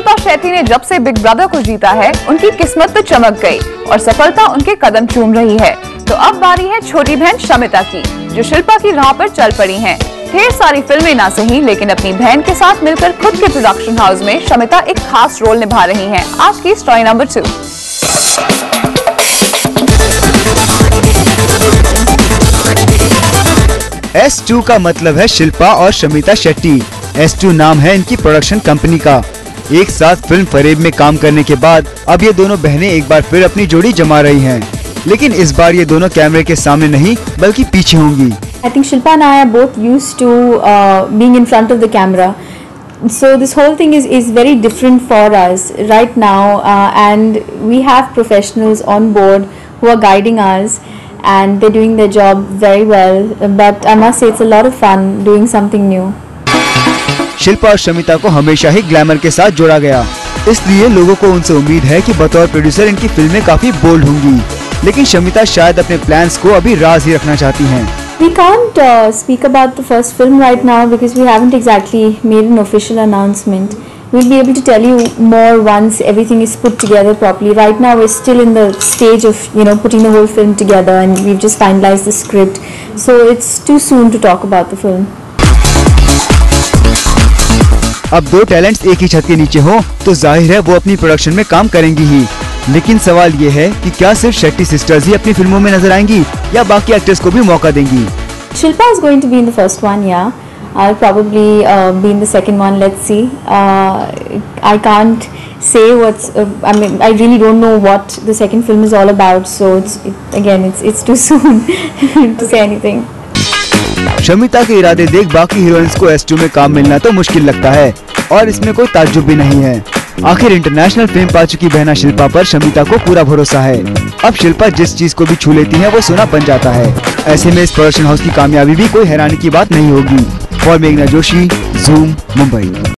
शिल्पा शेट्टी ने जब से बिग ब्रदर को जीता है, उनकी किस्मत तो चमक गई और सफलता उनके कदम चूम रही है। तो अब बारी है छोटी बहन शमिता की, जो शिल्पा की राह पर चल पड़ी हैं। ढेर सारी फिल्में ना सही, लेकिन अपनी बहन के साथ मिलकर खुद के प्रोडक्शन हाउस में शमिता एक खास रोल निभा रही हैं। आज की स्टोरी नंबर 2। S2 का मतलब है शिल्पा और शमिता शेट्टी। S2 नाम है इनकी प्रोडक्शन कंपनी का। एक साथ फिल्म फरेब में काम करने के बाद अब ये दोनों बहनें एक बार फिर अपनी जोड़ी जमा रही हैं। लेकिन इस बार ये दोनों कैमरे के सामने नहीं बल्कि पीछे होंगी। I think Shilpa and I are both used to being in front of the camera. So this whole thing is very different for us right now, and we have professionals on board who are guiding us, and they're doing their job very well. But I must say it's a lot of fun doing something new. Shilpa और शमिता को हमेशा ही glamour के साथ जोड़ा गया, इसलिए लोगों को उनसे उम्मीद है कि बतौर प्रोड्यूसर इनकी फिल्में काफी बोल्ड होंगी। लेकिन शमिता शायद अपने प्लान्स को अभी राज ही रखना चाहती हैं। We can't speak about the first film right now because we haven't exactly made an official announcement. We'll be able to tell you more once everything is put together properly. Right now we're still in the stage of, putting the whole film together, and we've just finalized the script. So it's too soon to talk about the film. अब दो talents एक ही छत के नीचे हो तो जाहिर है वो अपनी प्रोडक्शन में काम करेंगी ही। लेकिन सवाल ये है कि क्या सिर्फ शेट्टी सिस्टर्स ही अपनी फिल्मों में नजर आएंगी या बाकी एक्टर्स को भी मौका देंगी? Shilpa is going to be in the first one, yeah. I'll probably be in the second one. Let's see. I can't say what's. I really don't know what the second film is all about. So it's too soon to say anything. Shamita के इरादे देख बाकी heroines को S2 में काम मिलना तो मुश्किल लगता है, और इसमें कोई ताज्जुब भी नहीं है। आखिर इंटरनेशनल फेम पा चुकी बहना शिल्पा पर शमिता को पूरा भरोसा है। अब शिल्पा जिस चीज को भी छू लेती है वो सोना बन जाता है। ऐसे में इस प्रोडक्शन हाउस की कामयाबी भी कोई हैरानी की बात नहीं होगी। फॉर मेघना जोशी, ज़ूम, मुंबई।